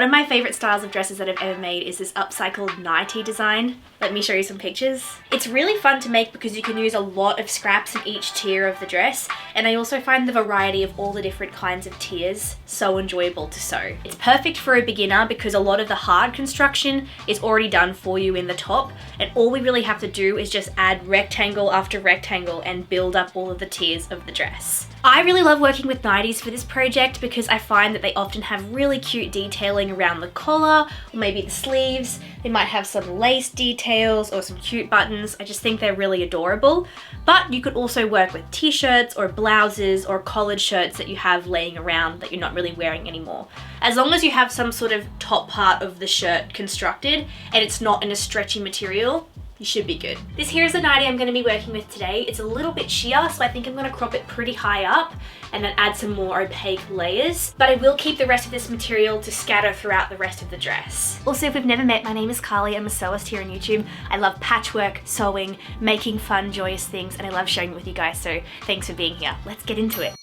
One of my favorite styles of dresses that I've ever made is this upcycled nightie design. Let me show you some pictures. It's really fun to make because you can use a lot of scraps in each tier of the dress, and I also find the variety of all the different kinds of tiers so enjoyable to sew. It's perfect for a beginner because a lot of the hard construction is already done for you in the top, and all we really have to do is just add rectangle after rectangle and build up all of the tiers of the dress. I really love working with nighties for this project because I find that they often have really cute detailing around the collar or maybe the sleeves. They might have some lace details or some cute buttons. I just think they're really adorable. But you could also work with t-shirts or blouses or collared shirts that you have laying around that you're not really wearing anymore. As long as you have some sort of top part of the shirt constructed and it's not in a stretchy material, you should be good. This here is the nightie I'm going to be working with today. It's a little bit sheer, so I think I'm going to crop it pretty high up and then add some more opaque layers. But I will keep the rest of this material to scatter throughout the rest of the dress. Also, if we've never met, my name is Carly. I'm a sewist here on YouTube. I love patchwork, sewing, making fun, joyous things, and I love sharing it with you guys, so thanks for being here. Let's get into it.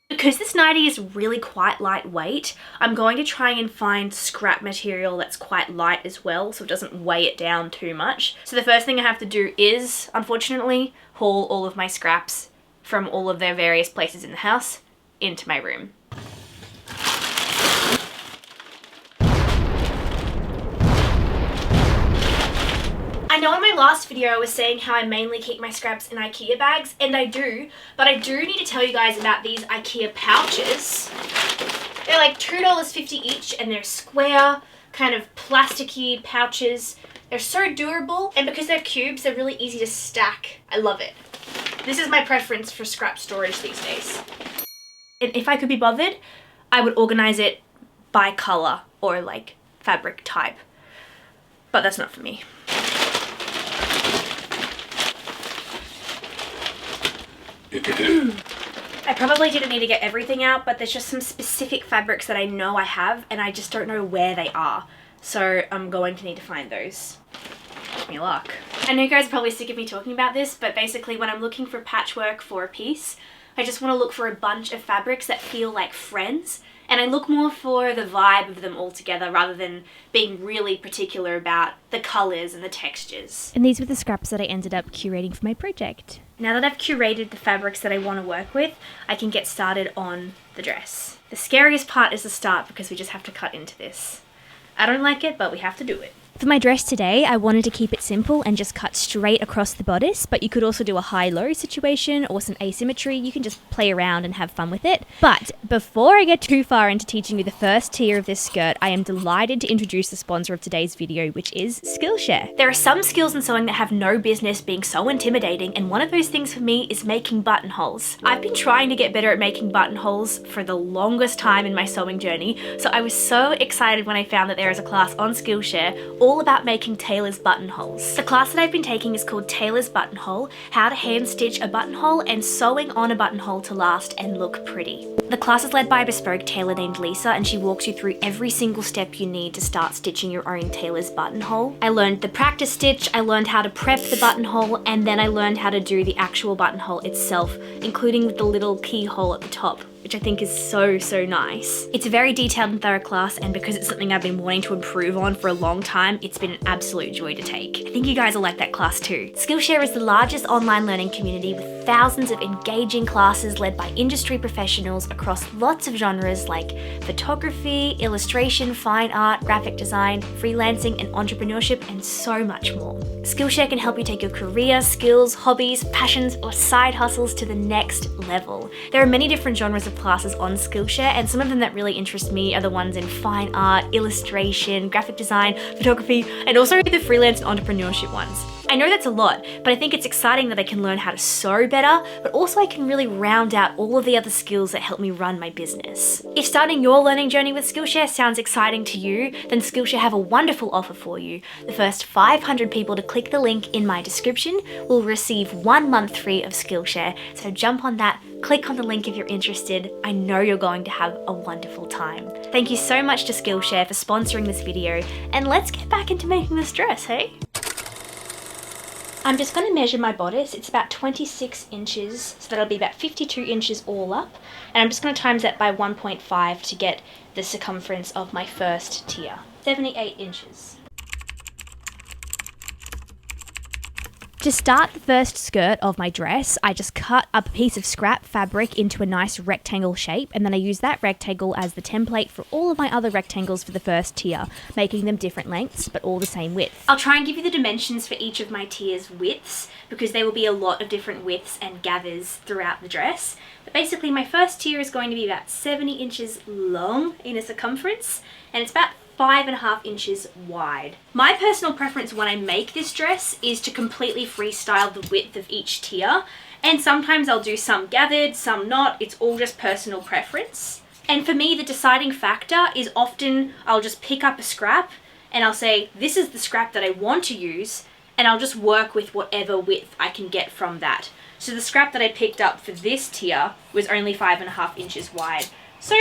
Because this nightie is really quite lightweight, I'm going to try and find scrap material that's quite light as well so it doesn't weigh it down too much. So the first thing I have to do is, unfortunately, haul all of my scraps from all of their various places in the house into my room. I know in my last video I was saying how I mainly keep my scraps in IKEA bags, and I do, but I do need to tell you guys about these IKEA pouches. They're like $2.50 each, and they're square, kind of plasticky pouches. They're so durable, and because they're cubes, they're really easy to stack. I love it. This is my preference for scrap storage these days. And if I could be bothered, I would organize it by color or like fabric type, but that's not for me. I probably didn't need to get everything out, but there's just some specific fabrics that I know I have and I just don't know where they are. So I'm going to need to find those. Wish me luck. I know you guys are probably sick of me talking about this, but basically when I'm looking for patchwork for a piece, I just want to look for a bunch of fabrics that feel like friends. And I look more for the vibe of them all together rather than being really particular about the colours and the textures. And these were the scraps that I ended up curating for my project. Now that I've curated the fabrics that I want to work with, I can get started on the dress. The scariest part is the start because we just have to cut into this. I don't like it, but we have to do it. For my dress today, I wanted to keep it simple and just cut straight across the bodice, but you could also do a high-low situation or some asymmetry. You can just play around and have fun with it. But before I get too far into teaching you the first tier of this skirt, I am delighted to introduce the sponsor of today's video, which is Skillshare. There are some skills in sewing that have no business being so intimidating, and one of those things for me is making buttonholes. I've been trying to get better at making buttonholes for the longest time in my sewing journey, so I was so excited when I found that there is a class on Skillshare all about making tailor's buttonholes. The class that I've been taking is called Tailor's Buttonhole, How to Hand Stitch a Buttonhole and Sewing on a Buttonhole to Last and Look Pretty. The class is led by a bespoke tailor named Lisa, and she walks you through every single step you need to start stitching your own tailor's buttonhole. I learned the practice stitch, I learned how to prep the buttonhole, and then I learned how to do the actual buttonhole itself, including with the little keyhole at the top, which I think is so nice. It's a very detailed and thorough class, and because it's something I've been wanting to improve on for a long time, it's been an absolute joy to take. I think you guys will like that class too. Skillshare is the largest online learning community with thousands of engaging classes led by industry professionals across lots of genres like photography, illustration, fine art, graphic design, freelancing, and entrepreneurship, and so much more. Skillshare can help you take your career, skills, hobbies, passions, or side hustles to the next level. There are many different genres of classes on Skillshare, and some of them that really interest me are the ones in fine art, illustration, graphic design, photography, and also the freelance and entrepreneurship ones. I know that's a lot, but I think it's exciting that I can learn how to sew better, but also I can really round out all of the other skills that help me run my business. If starting your learning journey with Skillshare sounds exciting to you, then Skillshare have a wonderful offer for you. The first 500 people to click the link in my description will receive 1 month free of Skillshare, so jump on that, click on the link if you're interested. I know you're going to have a wonderful time. Thank you so much to Skillshare for sponsoring this video, and let's get back into making this dress, hey? I'm just going to measure my bodice. It's about 26 inches, so that'll be about 52 inches all up. And I'm just going to times that by 1.5 to get the circumference of my first tier. 78 inches. To start the first skirt of my dress, I just cut up a piece of scrap fabric into a nice rectangle shape, and then I use that rectangle as the template for all of my other rectangles for the first tier, making them different lengths but all the same width. I'll try and give you the dimensions for each of my tiers' widths, because there will be a lot of different widths and gathers throughout the dress. But basically my first tier is going to be about 70 inches long in a circumference, and it's about 5.5 inches wide. My personal preference when I make this dress is to completely freestyle the width of each tier, and sometimes I'll do some gathered, some not. It's all just personal preference. And for me, the deciding factor is often I'll just pick up a scrap and I'll say, this is the scrap that I want to use, and I'll just work with whatever width I can get from that. So the scrap that I picked up for this tier was only 5.5 inches wide. So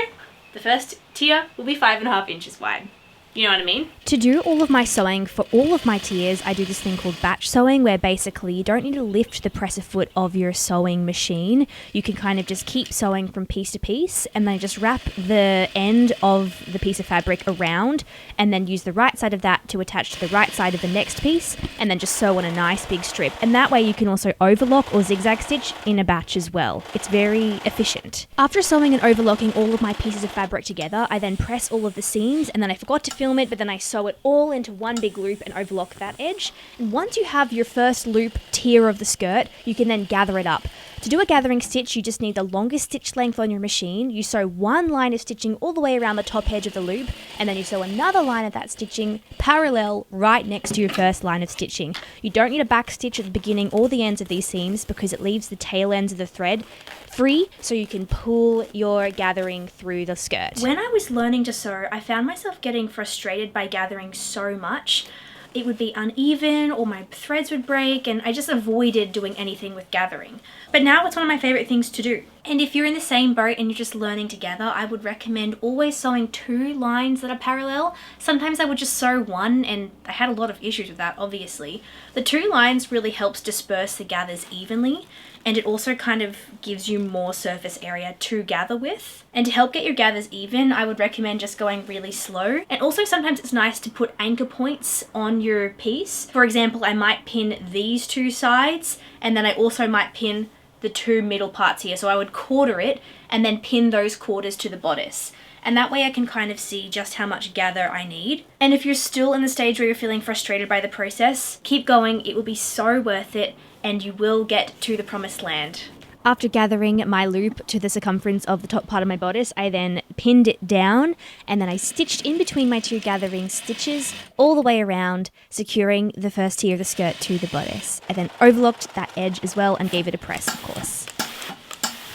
the first tier will be 5.5 inches wide. You know what I mean? To do all of my sewing for all of my tiers, I do this thing called batch sewing, where basically you don't need to lift the presser foot of your sewing machine. You can kind of just keep sewing from piece to piece, and then just wrap the end of the piece of fabric around, and then use the right side of that to attach to the right side of the next piece, and then just sew on a nice big strip. And that way you can also overlock or zigzag stitch in a batch as well. It's very efficient. After sewing and overlocking all of my pieces of fabric together, I then press all of the seams, and then I forgot to film it, but then I sew it all into one big loop and overlock that edge. And once you have your first loop tier of the skirt, you can then gather it up. To do a gathering stitch, you just need the longest stitch length on your machine. You sew one line of stitching all the way around the top edge of the loop, and then you sew another line of that stitching parallel right next to your first line of stitching. You don't need a back stitch at the beginning or the ends of these seams, because it leaves the tail ends of the thread free, so you can pull your gathering through the skirt. When I was learning to sew, I found myself getting frustrated by gathering so much. It would be uneven, or my threads would break, and I just avoided doing anything with gathering. But now it's one of my favorite things to do. And if you're in the same boat and you're just learning together, I would recommend always sewing 2 lines that are parallel. Sometimes I would just sew one, and I had a lot of issues with that, obviously. The 2 lines really helps disperse the gathers evenly, and it also kind of gives you more surface area to gather with. And to help get your gathers even, I would recommend just going really slow. And also sometimes it's nice to put anchor points on your piece. For example, I might pin these 2 sides, and then I also might pin the 2 middle parts here. So I would quarter it and then pin those quarters to the bodice. And that way I can kind of see just how much gather I need. And if you're still in the stage where you're feeling frustrated by the process, keep going. It will be so worth it, and you will get to the promised land. After gathering my loop to the circumference of the top part of my bodice, I then pinned it down, and then I stitched in between my 2 gathering stitches all the way around, securing the first tier of the skirt to the bodice. I then overlocked that edge as well and gave it a press, of course.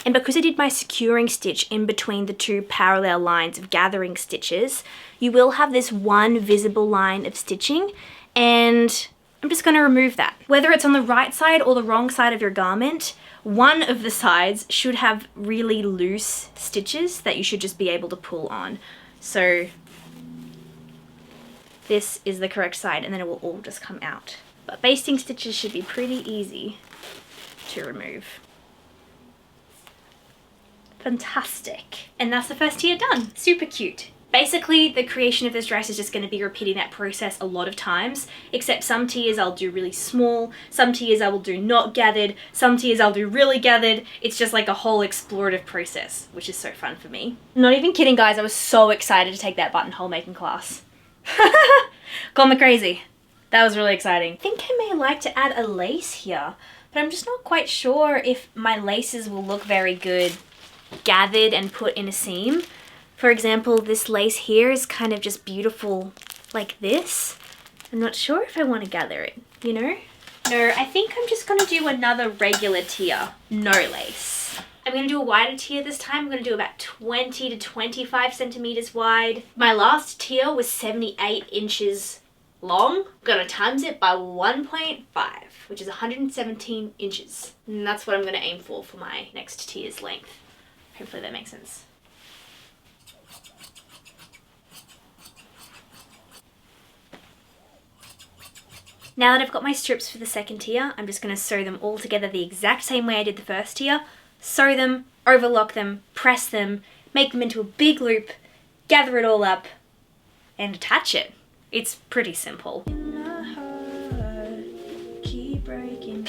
And because I did my securing stitch in between the 2 parallel lines of gathering stitches, you will have this one visible line of stitching, and I'm just going to remove that. Whether it's on the right side or the wrong side of your garment, one of the sides should have really loose stitches that you should just be able to pull on. So this is the correct side, and then it will all just come out. But basting stitches should be pretty easy to remove. Fantastic. And that's the first tier done. Super cute. Basically, the creation of this dress is just going to be repeating that process a lot of times, except some tiers I'll do really small, some tiers I will do not gathered, some tiers I'll do really gathered. It's just like a whole explorative process, which is so fun for me. Not even kidding, guys, I was so excited to take that buttonhole making class. Call me crazy. That was really exciting. I think I may like to add a lace here, but I'm just not quite sure if my laces will look very good gathered and put in a seam. For example, this lace here is kind of just beautiful like this. I'm not sure if I want to gather it, you know? No, I think I'm just going to do another regular tier, no lace. I'm going to do a wider tier this time. I'm going to do about 20 to 25 centimeters wide. My last tier was 78 inches long. I'm going to times it by 1.5, which is 117 inches. And that's what I'm going to aim for my next tier's length. Hopefully that makes sense. Now that I've got my strips for the second tier, I'm just going to sew them all together the exact same way I did the first tier. Sew them, overlock them, press them, make them into a big loop, gather it all up, and attach it. It's pretty simple. Keep breaking.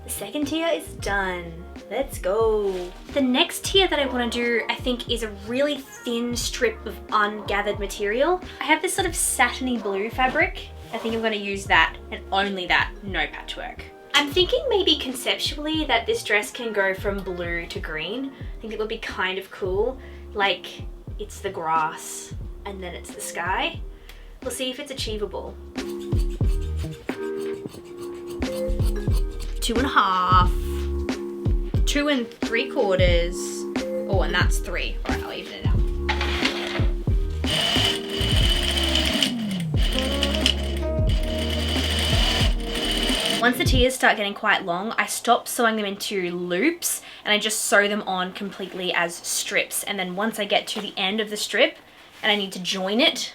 The second tier is done. Let's go. The next tier that I want to do, I think, is a really thin strip of ungathered material. I have this sort of satiny blue fabric. I think I'm going to use that and only that, no patchwork. I'm thinking maybe conceptually that this dress can go from blue to green. I think it would be kind of cool. Like, it's the grass and then it's the sky. We'll see if it's achievable. 2.5. 2 3/4. Oh, and that's 3. All right, I'll even it out. Once the tiers start getting quite long, I stop sewing them into loops and I just sew them on completely as strips. And then once I get to the end of the strip and I need to join it,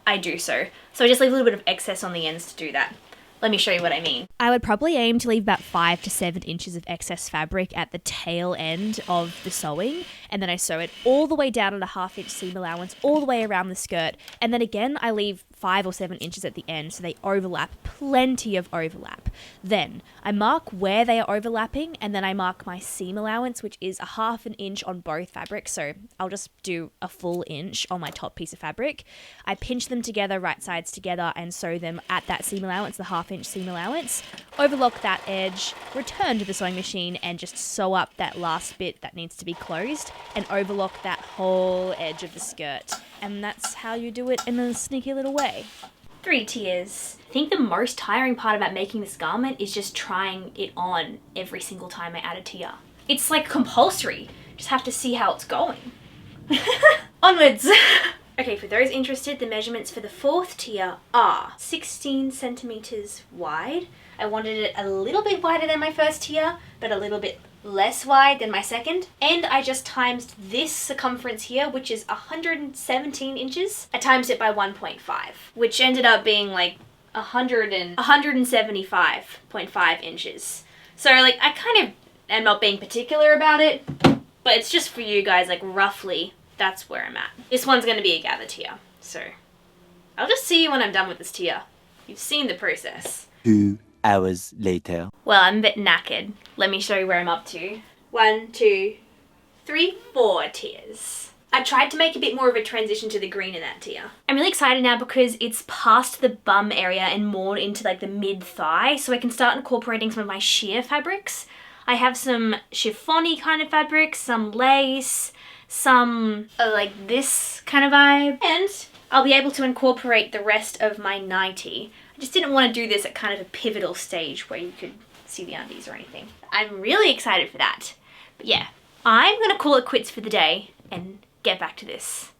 I do so. So I just leave a little bit of excess on the ends to do that. Let me show you what I mean. I would probably aim to leave about 5 to 7 inches of excess fabric at the tail end of the sewing, and then I sew it all the way down at a 1/2 inch seam allowance, all the way around the skirt, and then again I leave 5 or 7 inches at the end so they overlap, plenty of overlap. Then I mark where they are overlapping, and then I mark my seam allowance, which is a 1/2 inch on both fabrics, so I'll just do a full inch on my top piece of fabric. I pinch them together, right sides together, and sew them at that seam allowance, the 1/2 inch seam allowance, overlock that edge, return to the sewing machine and just sew up that last bit that needs to be closed and overlock that whole edge of the skirt. And that's how you do it in a sneaky little way. 3 tiers. I think the most tiring part about making this garment is just trying it on every single time I add a tier. It's like compulsory. Just have to see how it's going. Onwards. Okay, for those interested, the measurements for the 4th tier are 16 centimeters wide. I wanted it a little bit wider than my first tier, but a little bit less wide than my second. And I just times this circumference here, which is 117 inches. I times it by 1.5, which ended up being like 175.5 inches. So like, I kind of am not being particular about it, but it's just for you guys, like roughly, that's where I'm at. This one's gonna be a gather tier, so I'll just see you when I'm done with this tier. You've seen the process. 2 hours later. Well, I'm a bit knackered. Let me show you where I'm up to. 1, 2, 3, 4 tiers. I tried to make a bit more of a transition to the green in that tier. I'm really excited now because it's past the bum area and more into like the mid-thigh, so I can start incorporating some of my sheer fabrics. I have some chiffon-y kind of fabrics, some lace, some like this kind of vibe, and I'll be able to incorporate the rest of my nightie. I just didn't want to do this at kind of a pivotal stage where you could see the undies or anything. I'm really excited for that. But yeah, I'm gonna call it quits for the day and get back to this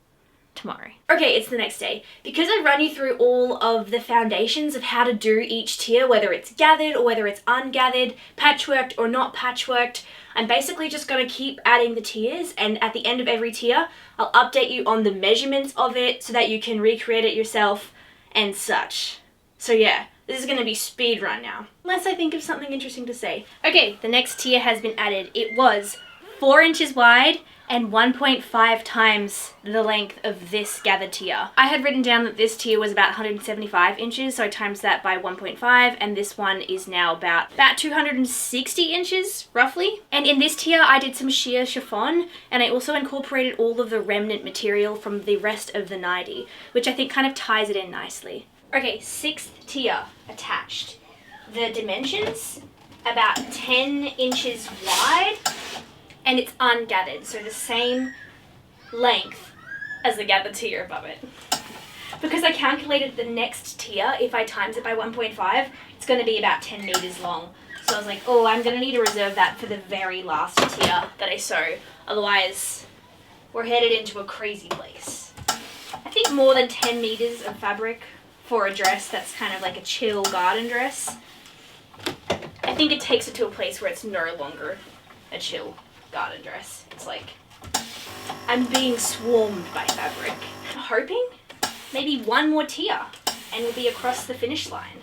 tomorrow. Okay, it's the next day. Because I run you through all of the foundations of how to do each tier, whether it's gathered or whether it's ungathered, patchworked or not patchworked, I'm basically just going to keep adding the tiers, and at the end of every tier, I'll update you on the measurements of it so that you can recreate it yourself and such. So yeah, this is going to be speed run now, unless I think of something interesting to say. Okay, the next tier has been added. It was 4 inches wide and 1.5 times the length of this gathered tier. I had written down that this tier was about 175 inches, so I times that by 1.5, and this one is now about 260 inches, roughly. And in this tier, I did some sheer chiffon, and I also incorporated all of the remnant material from the rest of the nightie, which I think kind of ties it in nicely. Okay, 6th tier attached. The dimensions, about 10 inches wide, and it's ungathered, so the same length as the gathered tier above it. Because I calculated the next tier, if I times it by 1.5, it's going to be about 10 meters long. So I was like, oh, I'm going to need to reserve that for the very last tier that I sew. Otherwise, we're headed into a crazy place. I think more than 10 meters of fabric for a dress that's kind of like a chill garden dress, I think it takes it to a place where it's no longer a chill garden dress. It's like I'm being swarmed by fabric. I'm hoping maybe one more tier and we'll be across the finish line.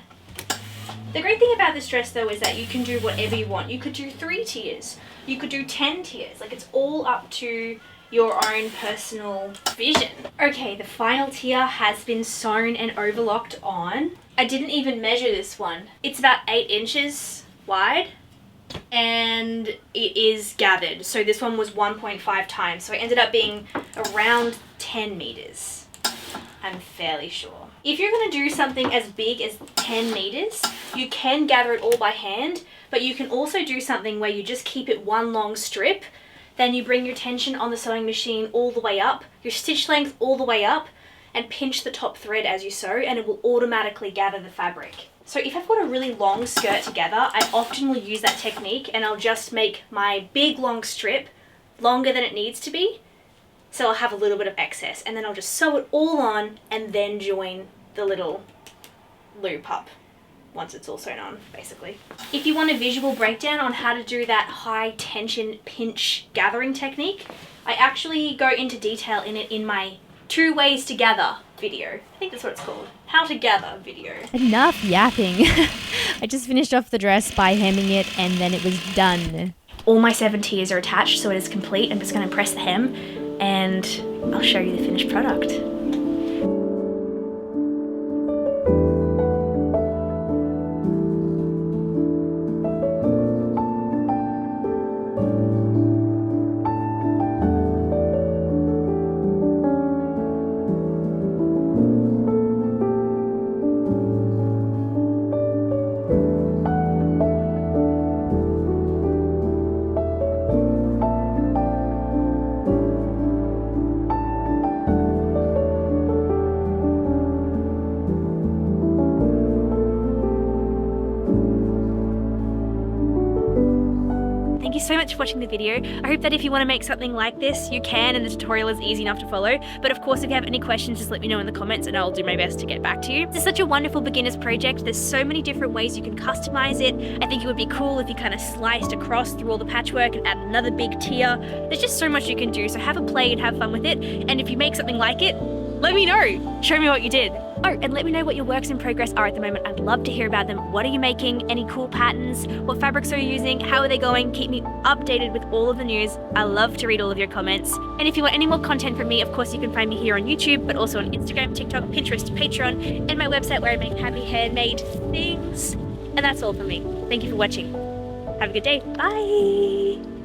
The great thing about this dress though is that you can do whatever you want. You could do 3 tiers, you could do 10 tiers, like it's all up to your own personal vision. Okay, the final tier has been sewn and overlocked on. I didn't even measure this one. It's about 8 inches wide and it is gathered. So this one was 1.5 times. So it ended up being around 10 meters. I'm fairly sure. If you're gonna do something as big as 10 meters, you can gather it all by hand, but you can also do something where you just keep it one long strip. Then you bring your tension on the sewing machine all the way up, your stitch length all the way up, and pinch the top thread as you sew, and it will automatically gather the fabric. So if I've got a really long skirt together, I often will use that technique and I'll just make my big long strip longer than it needs to be. So I'll have a little bit of excess, and then I'll just sew it all on and then join the little loop up once it's all sewn on, basically. If you want a visual breakdown on how to do that high tension pinch gathering technique, I actually go into detail in it in my 2 ways to gather video. I think that's what it's called. How to gather video. Enough yapping. I just finished off the dress by hemming it and then it was done. All my 7 tiers are attached, so it is complete. I'm just going to press the hem and I'll show you the finished product. Thank you so much for watching the video. I hope that if you want to make something like this, you can, and the tutorial is easy enough to follow. But of course, if you have any questions, just let me know in the comments and I'll do my best to get back to you. This is such a wonderful beginner's project. There's so many different ways you can customize it. I think it would be cool if you kind of sliced across through all the patchwork and add another big tier. There's just so much you can do, so have a play and have fun with it. And if you make something like it, let me know. Show me what you did. Oh, and let me know what your works in progress are at the moment. I'd love to hear about them. What are you making? Any cool patterns? What fabrics are you using? How are they going? Keep me updated with all of the news. I love to read all of your comments. And if you want any more content from me, of course you can find me here on YouTube, but also on Instagram, TikTok, Pinterest, Patreon, and my website where I make happy handmade things. And that's all from me. Thank you for watching. Have a good day. Bye.